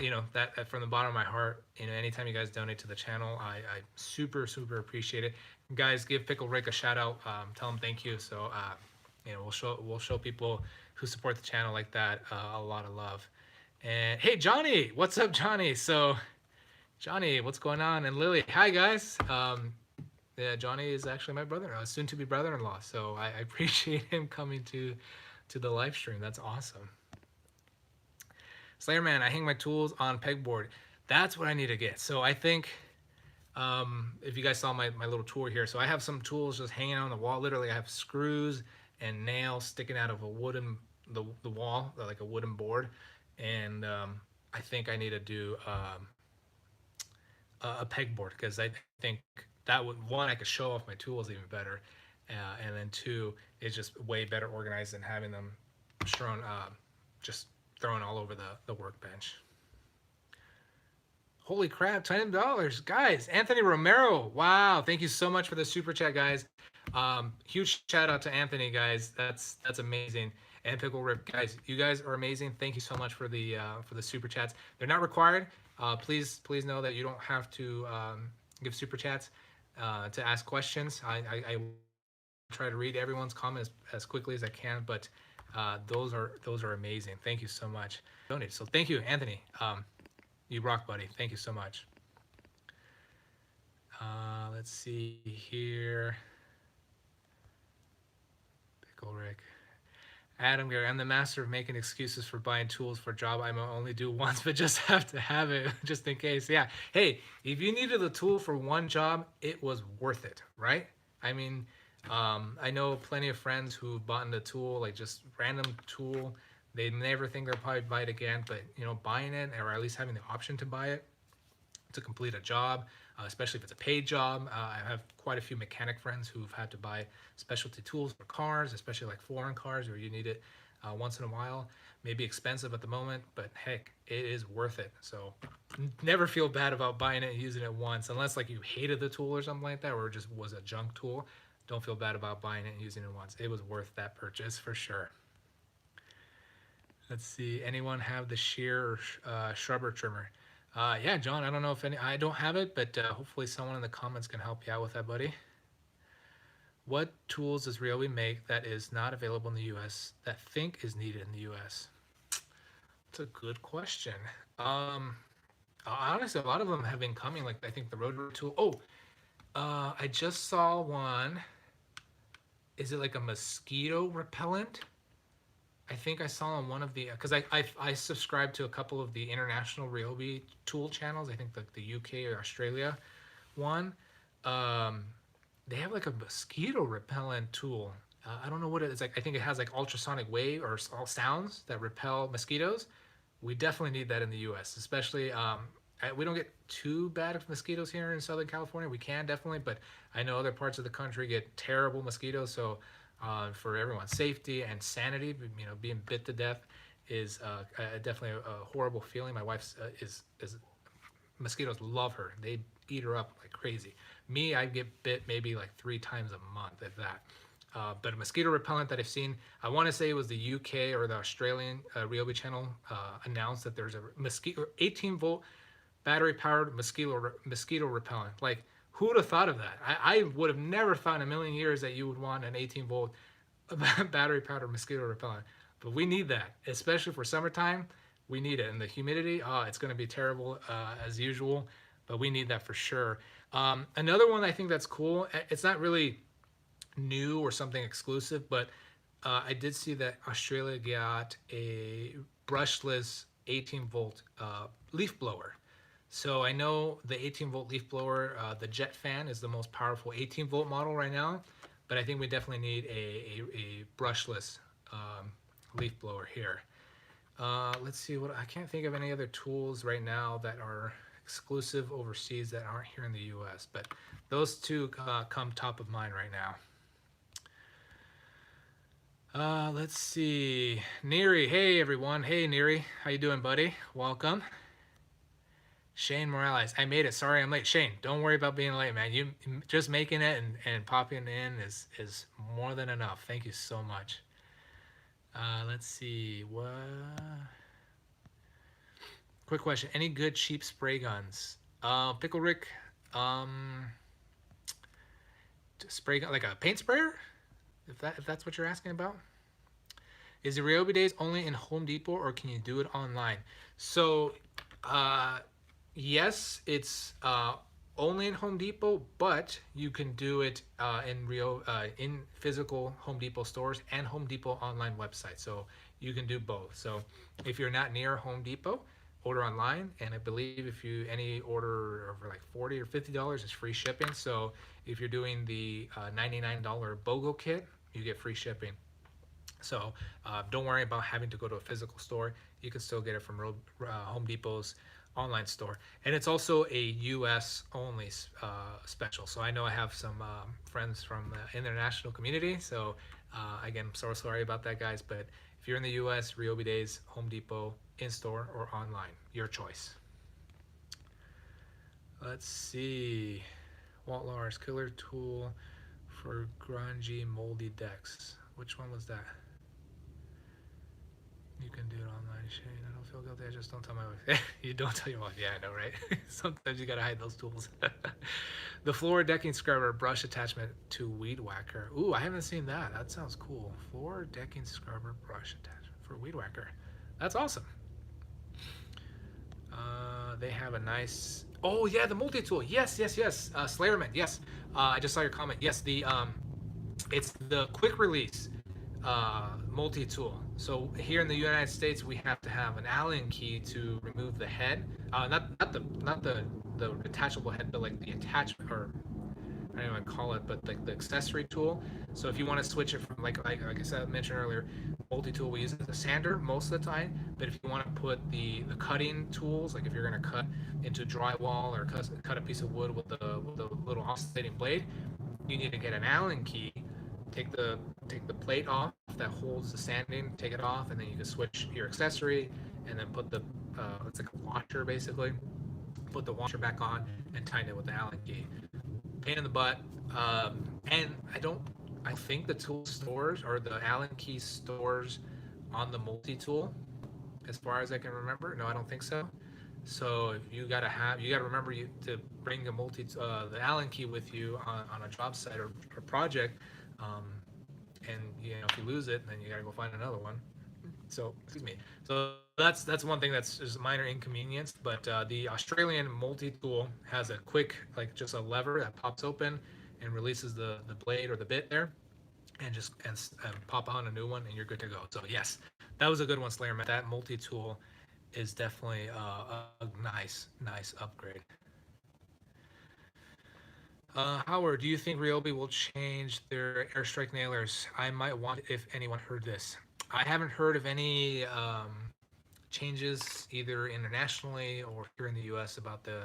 you know, that from the bottom of my heart, you know, anytime you guys donate to the channel, I super appreciate it. Guys, give Pickle Rick a shout out. Tell him thank you. So, you know, we'll show people who support the channel like that a lot of love. And hey, Johnny, what's up, Johnny? So, Johnny, what's going on? And Lily, hi guys. Yeah, Johnny is actually my brother, soon-to-be brother-in-law. So I appreciate him coming to the live stream. That's awesome. Slayer Man, I hang my tools on pegboard. That's what I need to get. So I think, if you guys saw my little tour here, so I have some tools just hanging on the wall. Literally, I have screws and nails sticking out of the wall, like a wooden board. And I think I need to do a pegboard because I think that would, one, I could show off my tools even better, and then two, it's just way better organized than having them thrown, just thrown all over the workbench. Holy crap, $20, guys! Anthony Romero, wow! Thank you so much for the super chat, guys. Huge shout out to Anthony, guys. That's amazing. And Pickle Rip, guys, you guys are amazing. Thank you so much for the super chats. They're not required. Please know that you don't have to give super chats to ask questions. I try to read everyone's comments as quickly as I can, but those are amazing. Thank you so much. Donate. So thank you, Anthony. You rock, buddy. Thank you so much. Let's see here. Pickle Rick. Adam Gary, I'm the master of making excuses for buying tools for a job I might only do once, but just have to have it just in case. Yeah. Hey, if you needed a tool for one job, it was worth it, right? I mean, I know plenty of friends who bought a tool, like just random tool. They never think they'll probably buy it again, but you know, buying it or at least having the option to buy it, to complete a job, especially if it's a paid job. I have quite a few mechanic friends who've had to buy specialty tools for cars, especially like foreign cars where you need it once in a while. Maybe expensive at the moment, but heck, it is worth it. So never feel bad about buying it and using it once, unless like you hated the tool or something like that, or it just was a junk tool. Don't feel bad about buying it and using it once. It was worth that purchase for sure. Let's see. Anyone have the shear or shrubber trimmer? Yeah, John. I don't know if any. I don't have it, but hopefully someone in the comments can help you out with that, buddy. What tools does Ryobi make that is not available in the U.S. that think is needed in the U.S.? That's a good question. Honestly, a lot of them have been coming. Like I think the rotary tool. Oh, I just saw one. Is it like a mosquito repellent? I think I saw on one of the because I subscribe to a couple of the international Ryobi tool channels. I think the UK or Australia one. They have like a mosquito repellent tool. I don't know what it is. Like I think it has like ultrasonic wave or sounds that repel mosquitoes. We definitely need that in the U.S., especially. We don't get too bad of mosquitoes here in Southern California. We can definitely, but I know other parts of the country get terrible mosquitoes. So for everyone's safety and sanity, being bit to death is definitely a horrible feeling. My wife is mosquitoes love her. They eat her up like crazy. Me, I get bit maybe like 3 times a month, if that. But a mosquito repellent that I've seen, I want to say it was the UK or the Australian Ryobi channel announced that there's a mosquito 18-volt battery-powered mosquito repellent. Like, who would have thought of that? I would have never thought in a million years that you would want an 18-volt battery-powered mosquito repellent. But we need that, especially for summertime. We need it. And the humidity, it's going to be terrible as usual, but we need that for sure. Another one I think that's cool, it's not really new or something exclusive, but I did see that Australia got a brushless 18-volt leaf blower. So I know the 18-volt leaf blower, the Jet Fan is the most powerful 18-volt model right now, but I think we definitely need a brushless leaf blower here. Let's see I can't think of any other tools right now that are exclusive overseas that aren't here in the US, but those two come top of mind right now. Let's see. Neri, hey everyone. Hey Neri, how you doing, buddy? Welcome. Shane Morales, I made it. Sorry I'm late. Shane, don't worry about being late, man. You just making it and popping in is more than enough. Thank you so much. Let's see. What? Quick question. Any good cheap spray guns? Pickle Rick, spray gun like a paint sprayer? If that's what you're asking about. Is the Ryobi Days only in Home Depot or can you do it online? So, yes, it's only in Home Depot, but you can do it in physical Home Depot stores and Home Depot online website. So you can do both. So if you're not near Home Depot, order online, and I believe if you any order over like $40 or $50 is free shipping. So if you're doing the $99 BOGO kit, you get free shipping. So don't worry about having to go to a physical store. You can still get it from Home Depot's online store, and it's also a US only special. So I know I have some friends from the international community, so again, I'm so sorry about that, guys, but if you're in the US, Ryobi Days, Home Depot, in store or online, your choice. Let's see. Walt Lars, killer tool for grungy moldy decks. Which one was that? You can do it online, Shane. I don't feel guilty. I just don't tell my wife. You don't tell your wife. Yeah, I know, right? Sometimes you gotta hide those tools. The floor decking scrubber brush attachment to weed whacker. Ooh, I haven't seen that. That sounds cool. Floor decking scrubber brush attachment for weed whacker. That's awesome. They have a nice. Oh yeah, the multi-tool. Yes. Slayerman. Yes. I just saw your comment. Yes, it's the quick release multi-tool. So here in the United States, we have to have an Allen key to remove the head. Not the detachable head, but like the attachment, or I don't even call it, but like the accessory tool. So if you want to switch it from like I said mentioned earlier, multi-tool we use it as a sander most of the time. But if you want to put the cutting tools, like if you're going to cut into drywall or cut a piece of wood with the little oscillating blade, you need to get an Allen key. Take the take the plate off that holds the sanding. Take it off, and then you can switch your accessory, and then put the it's like a washer basically. Put the washer back on and tighten it with the Allen key. Pain in the butt. And I think the tool stores or the Allen key stores on the multi tool, as far as I can remember. No, I don't think so. So you gotta remember to bring the Allen key with you on a job site or project. Um, and if you lose it, then you gotta go find another one. So excuse me. So that's one thing that's just a minor inconvenience. But the Australian multi-tool has a quick, like just a lever that pops open and releases the blade or the bit there, and just and pop on a new one, and you're good to go. So yes, that was a good one, Slayer. That multi-tool is definitely a nice upgrade. Howard, do you think Ryobi will change their airstrike nailers? I might want if anyone heard this. I haven't heard of any changes either internationally or here in the U.S. about the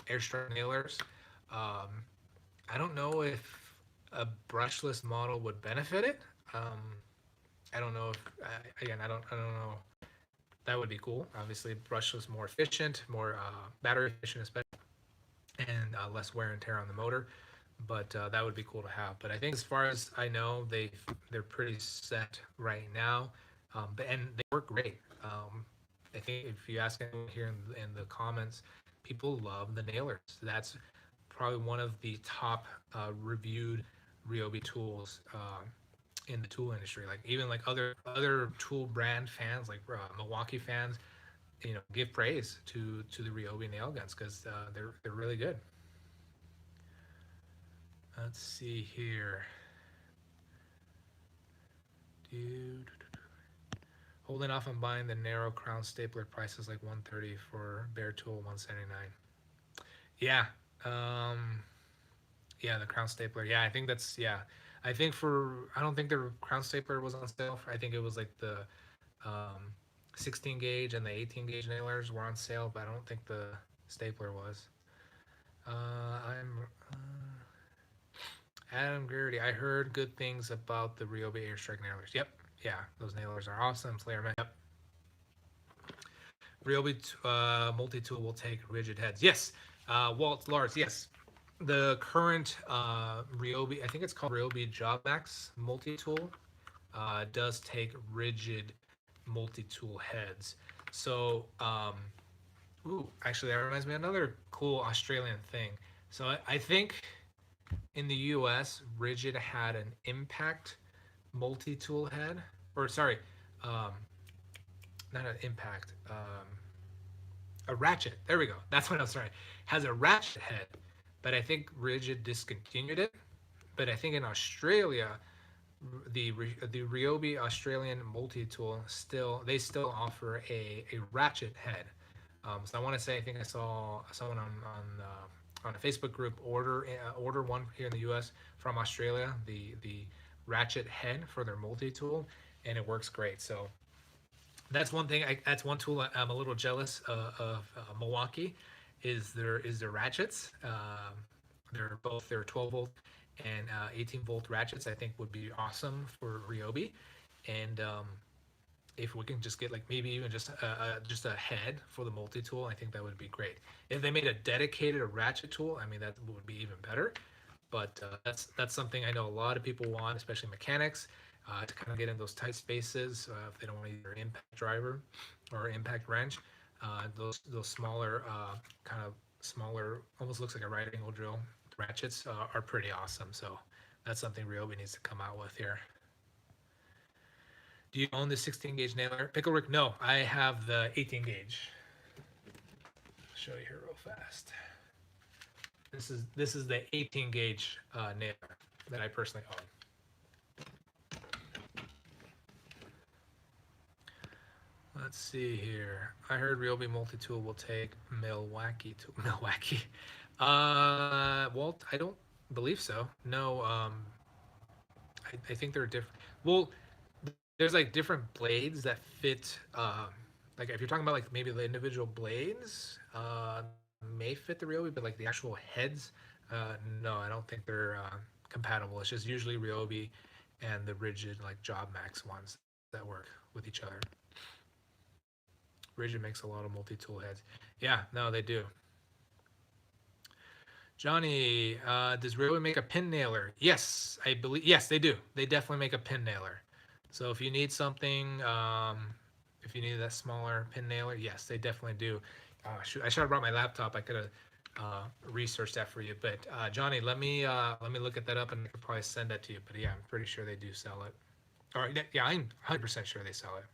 airstrike nailers. Um, I don't know if a brushless model would benefit it. I don't know if again I don't know. That would be cool. Obviously, brushless more efficient, more battery efficient, especially, and less wear and tear on the motor. But that would be cool to have. But I think as far as I know, they're pretty set right now, and they work great. I think if you ask anyone here in the comments, people love the nailers. That's probably one of the top reviewed Ryobi tools in the tool industry. Like even like other tool brand fans, like Milwaukee fans, give praise to the Ryobi nail guns because they're really good. Let's see here. Dude. Holding off on buying the narrow crown stapler. Prices like 130 for bare tool 179. Yeah. Um yeah, the crown stapler. Yeah, I think that's yeah. I don't think the crown stapler was on sale. I think it was like the um 16 gauge and the 18 gauge nailers were on sale, but I don't think the stapler was. I'm Adam Gertie. I heard good things about the Ryobi airstrike nailers. Yep. Yeah, those nailers are awesome. Slayerman. Yep. Ryobi multi-tool will take rigid heads. Yes. Walt, Lars, yes. The current Ryobi, I think it's called Ryobi Job Max multi-tool, does take rigid multi-tool heads. So, actually, that reminds me of another cool Australian thing. So I think in the US, Rigid had an impact multi-tool head, or sorry, um, not an impact, a ratchet. There we go. That's what I was trying. Has a ratchet head, but I think Rigid discontinued it. But I think in Australia, the Ryobi Australian multi-tool still offer a ratchet head. So I want to say I think I saw someone on a Facebook group order one here in the U.S. from Australia, the ratchet head for their multi-tool, and it works great. So that's one thing. That's one tool I'm a little jealous of Milwaukee, is their ratchets. They're 12 volt and 18 volt ratchets. I think would be awesome for Ryobi, and if we can just get like maybe even just a head for the multi tool, I think that would be great. If they made a dedicated ratchet tool, I mean that would be even better. But that's something I know a lot of people want, especially mechanics, to kind of get in those tight spaces if they don't want either impact driver or impact wrench. Those smaller kind of smaller, almost looks like a right angle drill ratchets are pretty awesome. So that's something Ryobi needs to come out with here. Do you own the 16 gauge nailer? Pickle Rick, no, I have the 18 gauge. I'll show you here real fast. This is the 18 gauge nailer that I personally own. Let's see here. I heard Ryobi multi-tool will take Milwaukee. Walt, I don't believe so. No, I think they're different. Well, there's like different blades that fit. Like if you're talking about like maybe the individual blades, may fit the Ryobi, but like the actual heads, no, I don't think they're compatible. It's just usually Ryobi and the rigid like Job Max ones that work with each other. Rigid makes a lot of multi-tool heads. Yeah, no, they do. Johnny, does Ryobi make a pin nailer? Yes, I believe. Yes, they do. They definitely make a pin nailer. So if you need something, if you need that smaller pin nailer, yes, they definitely do. Shoot, I should have brought my laptop. I could have researched that for you. But Johnny, let me look at that up, and I could probably send that to you. But yeah, I'm pretty sure they do sell it. Or yeah, I'm 100% sure they sell it.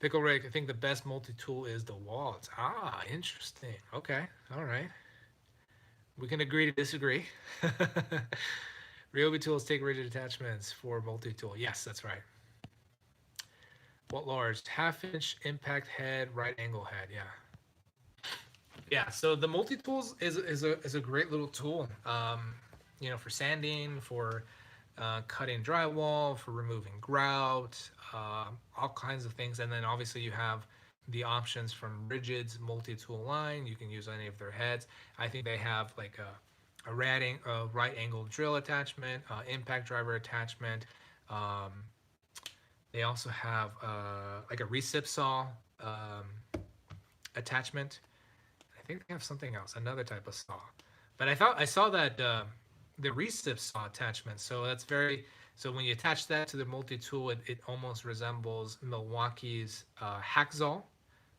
Pickle Rick, I think the best multi-tool is the Waltz. Ah, interesting. Okay, all right. We can agree to disagree. Ryobi tools take rigid attachments for multi-tool. Yes, that's right. What large? Half-inch impact head, right angle head. Yeah. Yeah. So the multi-tools is a great little tool. For sanding, for cutting drywall, for removing grout, all kinds of things. And then obviously you have the options from Rigid's multi-tool line. You can use any of their heads. I think they have like a right angle drill attachment, impact driver attachment. Um, they also have like a recip saw attachment. I think they have something else, another type of saw. But I thought I saw that the recip saw attachment. So that's very so when you attach that to the multi-tool, it almost resembles Milwaukee's hacksaw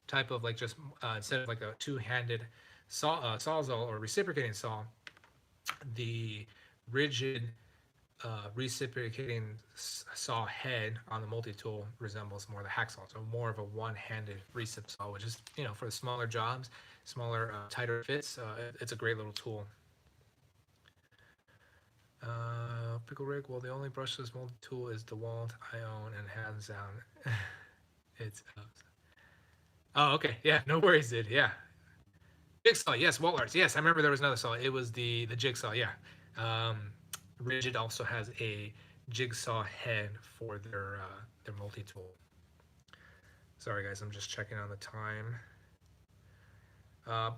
type of like just instead of like a two-handed sawzall or reciprocating saw, the rigid reciprocating saw head on the multi-tool resembles more the hacksaw, so more of a one-handed recip saw, which is for the smaller jobs, smaller tighter fits. It's a great little tool. Pickle Rick, well, the only brushless multi-tool is the Walt I own and hands down. it's Oh, okay, yeah, no worries, dude. Yeah, jigsaw, yes, Walters, yes, I remember there was another saw. It was the jigsaw, yeah. um, Rigid also has a jigsaw head for their multi-tool. Sorry guys, I'm just checking on the time.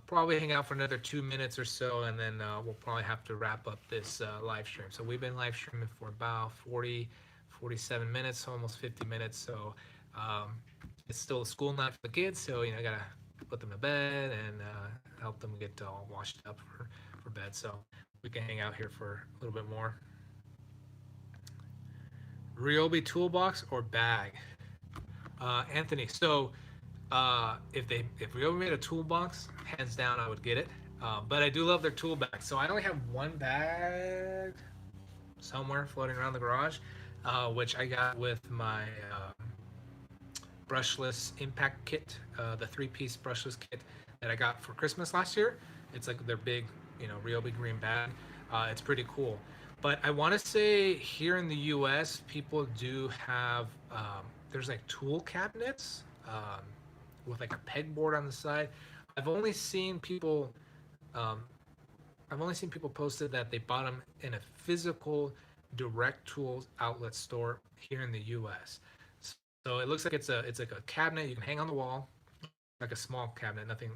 Probably hang out for another 2 minutes or so, and then we'll probably have to wrap up this live stream. So we've been live streaming for about 47 minutes, almost 50 minutes. So um, it's still a school night for the kids, so I gotta put them to bed and help them get all washed up for bed. So we can hang out here for a little bit more. Ryobi toolbox or bag? Anthony, so if Ryobi made a toolbox, hands down, I would get it. But I do love their tool bags. So I only have one bag somewhere floating around the garage, which I got with my brushless impact kit, the three-piece brushless kit that I got for Christmas last year. It's like their big, Ryobi green bag. It's pretty cool. But I want to say here in the U.S., people do have there's like tool cabinets with like a pegboard on the side. I've only seen people um, I've only seen people posted that they bought them in a physical direct tools outlet store here in the U.S. So it looks like it's like a cabinet you can hang on the wall, like a small cabinet, nothing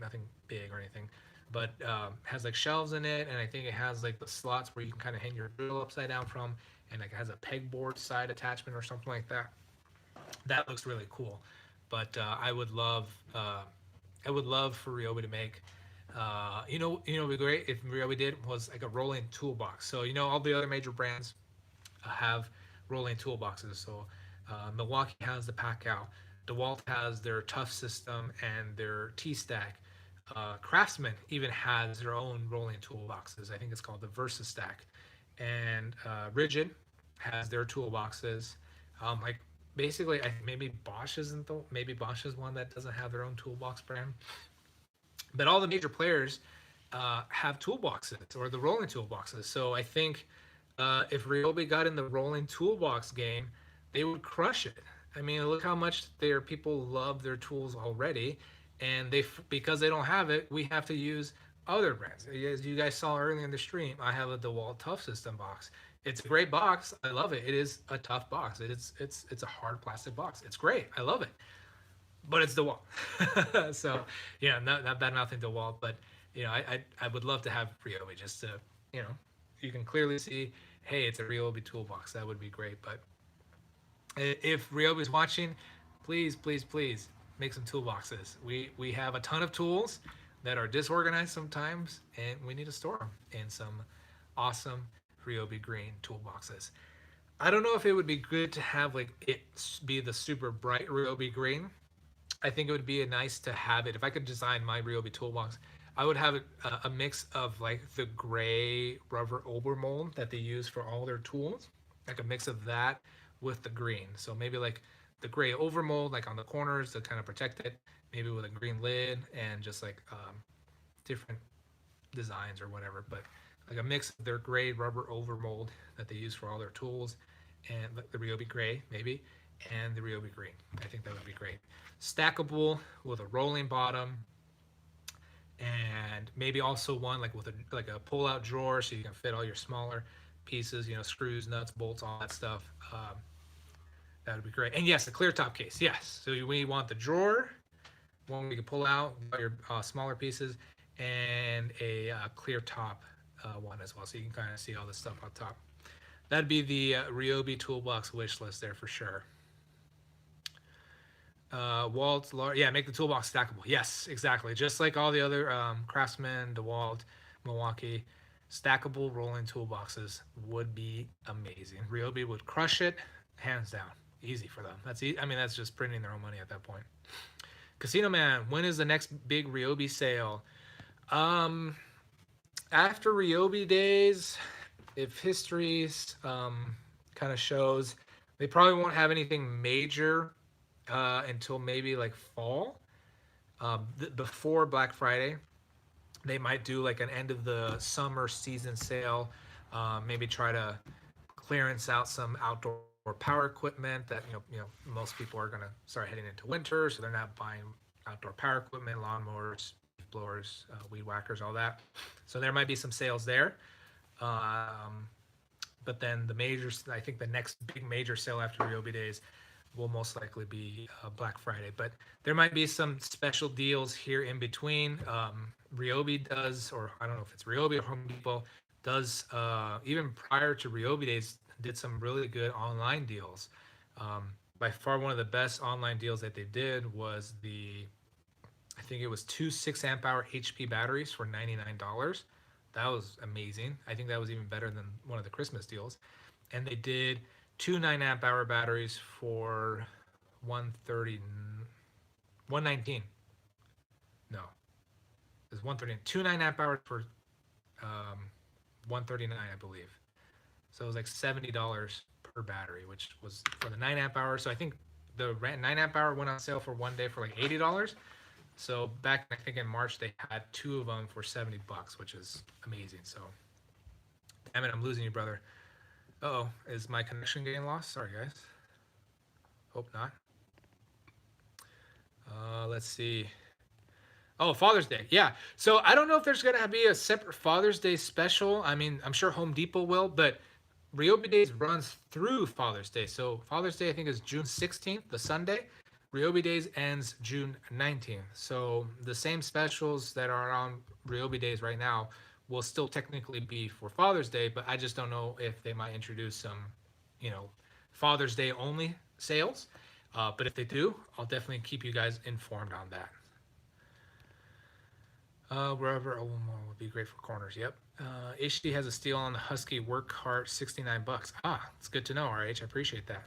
big or anything, but has like shelves in it, and I think it has like the slots where you can kind of hang your drill upside down from, and like it has a pegboard side attachment or something like that. That looks really cool. But I would love for Ryobi to make. It'd be great if Ryobi did was like a rolling toolbox. So all the other major brands have rolling toolboxes. So Milwaukee has the Pack-Out. DeWalt has their Tough System and their T-Stack. Craftsman even has their own rolling toolboxes. I think it's called the VersaStack. And Rigid has their toolboxes. Like basically, maybe Bosch isn't the maybe Bosch is one that doesn't have their own toolbox brand. But all the major players have toolboxes or the rolling toolboxes. So I think if Ryobi got in the rolling toolbox game, they would crush it. I mean, look how much their people love their tools already, and because they don't have it, we have to use other brands. As you guys saw earlier in the stream, I have a DeWalt Tough System box. It's a great box. I love it. It is a tough box. It's a hard plastic box. It's great. I love it. But it's DeWalt. So yeah, not bad mouthing DeWalt, but I would love to have Ryobi just to you know you can clearly see, hey, it's a Ryobi toolbox. That would be great. But if Ryobi's watching, please, please, please make some toolboxes. We have a ton of tools that are disorganized sometimes, and we need to store them in some awesome Ryobi green toolboxes. I don't know if it would be good to have like it be the super bright Ryobi green. I think it would be nice to have it. If I could design my Ryobi toolbox, I would have a mix of like the gray rubber overmold that they use for all their tools, like a mix of that with the green. So maybe like the gray overmold, like on the corners to kind of protect it, maybe with a green lid and just like different designs or whatever. But like a mix of their gray rubber overmold that they use for all their tools and the Ryobi gray maybe and the Ryobi green. I think that would be great. Stackable with a rolling bottom, and maybe also one like with a pull-out drawer so you can fit all your smaller pieces, screws, nuts, bolts, all that stuff. That would be great. And yes, a clear top case. Yes. So we want the drawer, one we can pull out all your smaller pieces, and a clear top one as well, so you can kind of see all the stuff on top. That'd be the Ryobi toolbox wish list there for sure. Walt, yeah, make the toolbox stackable. Yes, exactly. Just like all the other Craftsman, DeWalt, Milwaukee, stackable rolling toolboxes would be amazing. Ryobi would crush it, hands down. Easy for them. That's just printing their own money at that point. Casino Man, when is the next big Ryobi sale? After Ryobi days, if history's kind of shows, they probably won't have anything major until maybe like fall, before Black Friday. They might do like an end of the summer season sale, maybe try to clearance out some outdoor power equipment that most people are going to start heading into winter, so they're not buying outdoor power equipment, lawnmowers, blowers, weed whackers, all that. So there might be some sales there. But then I think the next big major sale after Ryobi days will most likely be Black Friday. But there might be some special deals here in between. Ryobi does, or I don't know if it's Ryobi or Home Depot, does, even prior to Ryobi days, did some really good online deals. By far one of the best online deals that they did was I think it was 2 6 amp hour HP batteries for $99. That was amazing. I think that was even better than one of the Christmas deals. And they did 2 9 amp hour batteries for 119. No, it was 130. 2 9 amp hours for 139, I believe. So it was like $70 per battery, which was for the 9 amp hour. So I think the 9 amp hour went on sale for one day for like $80. So back, I think in March, they had 2 of them for $70, which is amazing. So, damn it, I'm losing you, brother. Uh-oh, is my connection getting lost? Sorry, guys. Hope not. Let's see. Oh, Father's Day. Yeah. So I don't know if there's going to be a separate Father's Day special. I mean, I'm sure Home Depot will, but Ryobi Days runs through Father's Day. So Father's Day, I think, is June 16th, the Sunday. Ryobi Days ends June 19th. So the same specials that are on Ryobi Days right now will still technically be for Father's Day, but I just don't know if they might introduce some, Father's Day only sales. But if they do, I'll definitely keep you guys informed on that. Wherever a woman would be great for corners. Yep. HD has a steal on the Husky work cart, $69. It's good to know, RH. I appreciate that.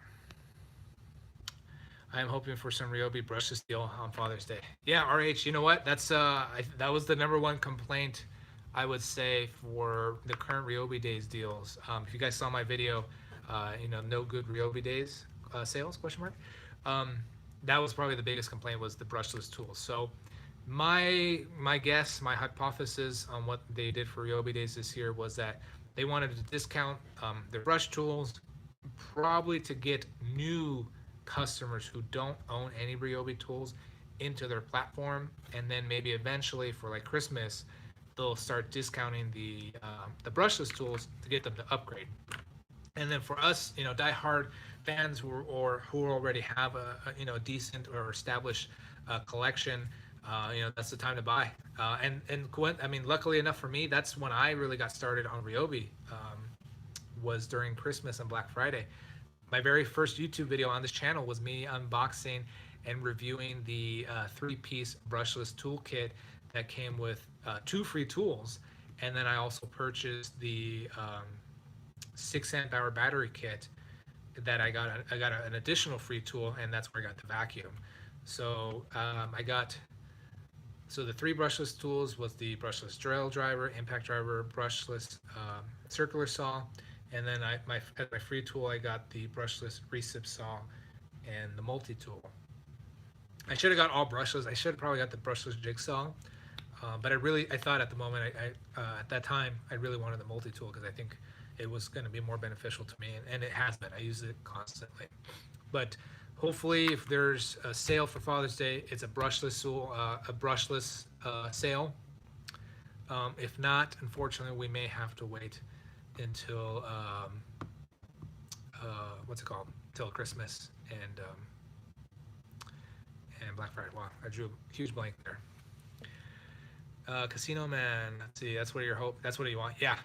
I am hoping for some Ryobi brushless deal on Father's Day. Yeah, RH, you know what? That's that was the #1 complaint, I would say, for the current Ryobi Days deals. If you guys saw my video, no good Ryobi Days sales, question mark. That was probably the biggest complaint, was the brushless tools. So my guess, my hypothesis on what they did for Ryobi Days this year was that they wanted to discount their brush tools, probably to get new customers who don't own any Ryobi tools into their platform, and then maybe eventually for like Christmas they'll start discounting the brushless tools to get them to upgrade. And then for us, diehard fans who already have a decent or established collection, that's the time to buy. I mean, luckily enough for me, that's when I really got started on Ryobi. Was during Christmas and Black Friday. My very first YouTube video on this channel was me unboxing and reviewing the three-piece brushless toolkit that came with two free tools, and then I also purchased the 6 amp hour battery kit that I got an additional free tool, and that's where I got the vacuum. So the three brushless tools was the brushless drill driver, impact driver, brushless circular saw, and then as my free tool I got the brushless recip saw and the multi-tool. I should have got all brushless. I should have probably got the brushless jigsaw, but I thought at the moment, at that time, I really wanted the multi-tool because I think it was going to be more beneficial to me, and it has been. I use it constantly. But hopefully, if there's a sale for Father's Day, it's a brushless tool, a brushless sale. If not, unfortunately, we may have to wait until what's it called? Till Christmas and Black Friday. Wow, I drew a huge blank there. Casino Man. Let's see. That's what That's what you want. Yeah.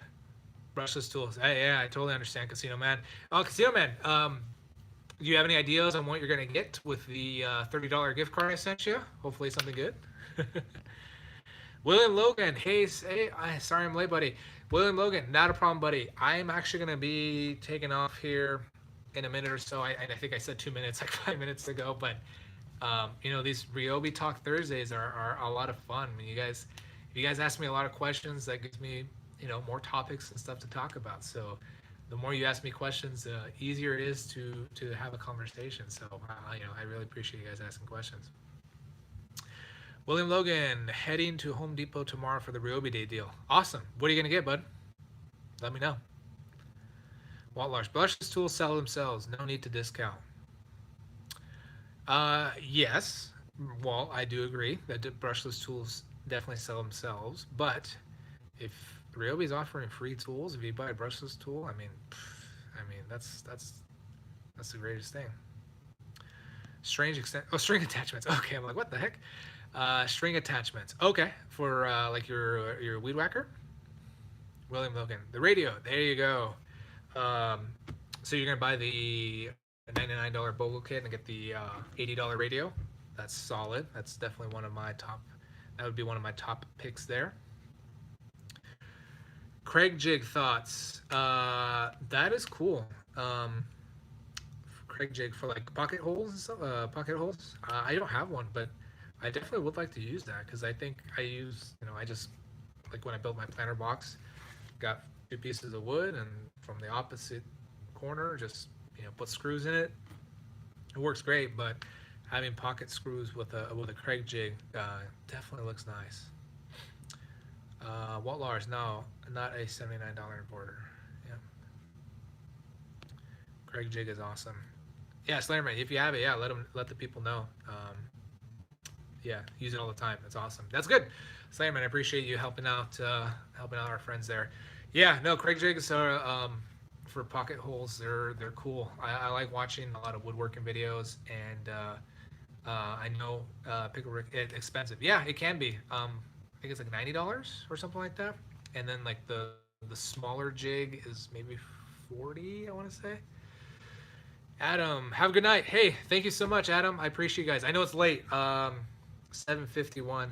Brushless tools. Hey, yeah, I totally understand, Casino Man. Oh, Casino Man. Do you have any ideas on what you're gonna get with the $30 gift card I sent you? Hopefully something good. William Logan. Hey, sorry I'm late, buddy. William Logan, not a problem, buddy. I'm actually gonna be taking off here in a minute or so. I think I said 2 minutes, like 5 minutes ago, but these Ryobi Talk Thursdays are a lot of fun. I mean, if you guys ask me a lot of questions, that gives me more topics and stuff to talk about. So the more you ask me questions, the easier it is to have a conversation. So I really appreciate you guys asking questions. William Logan, heading to Home Depot tomorrow for the Ryobi Day deal. Awesome. What are you gonna get, bud? Let me know. Walt Lars, brushless tools sell themselves. No need to discount. Yes. Well, I do agree that brushless tools definitely sell themselves, but if Ryobi is offering free tools, if you buy a brushless tool, I mean, that's the greatest thing. String attachments. Okay, I'm like, what the heck? String attachments. Okay, for like your weed whacker. William Logan, the radio. There you go. So you're gonna buy the $99 BOGO kit and get the $80 radio. That's solid. That's definitely one of my top. That would be one of my top picks there. Craig Jig thoughts. That is cool. Craig Jig for like pocket holes and stuff. Pocket holes. I don't have one, but I definitely would like to use that because I think I use. I just like when I built my planter box, got 2 pieces of wood and from the opposite corner, just put screws in it. It works great, but having pocket screws with a Craig Jig definitely looks nice. Walt Lars, no, not a $79 importer. Yeah. Craig Jig is awesome. Yeah, Slayerman, if you have it, yeah, let the people know. Yeah, use it all the time. It's awesome. That's good. Slayerman, I appreciate you helping out our friends there. Yeah, no, Craig Jigs are for pocket holes. They're cool. I like watching a lot of woodworking videos, and I know pickle rick it's expensive. Yeah, it can be. I think it's like $90 or something like that. And then like the smaller jig is maybe 40, I want to say. Adam, have a good night. Hey, thank you so much, Adam. I appreciate you guys. I know it's late. 7:51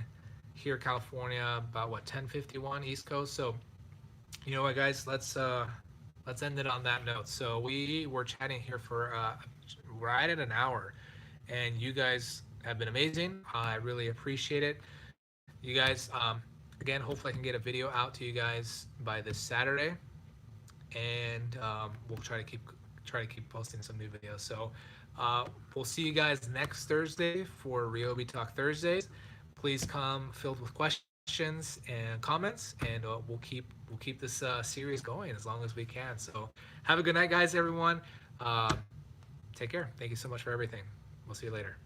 here, California. About what, 10:51 East Coast. So, you know what, guys? Let's end it on that note. So we were chatting here for right at an hour, and you guys have been amazing. I really appreciate it. You guys, again, hopefully I can get a video out to you guys by this Saturday, and we'll try to keep posting some new videos. So we'll see you guys next Thursday for Ryobi Talk Thursdays. Please come filled with questions and comments, and we'll keep this series going as long as we can. So have a good night, guys, everyone. Take care. Thank you so much for everything. We'll see you later.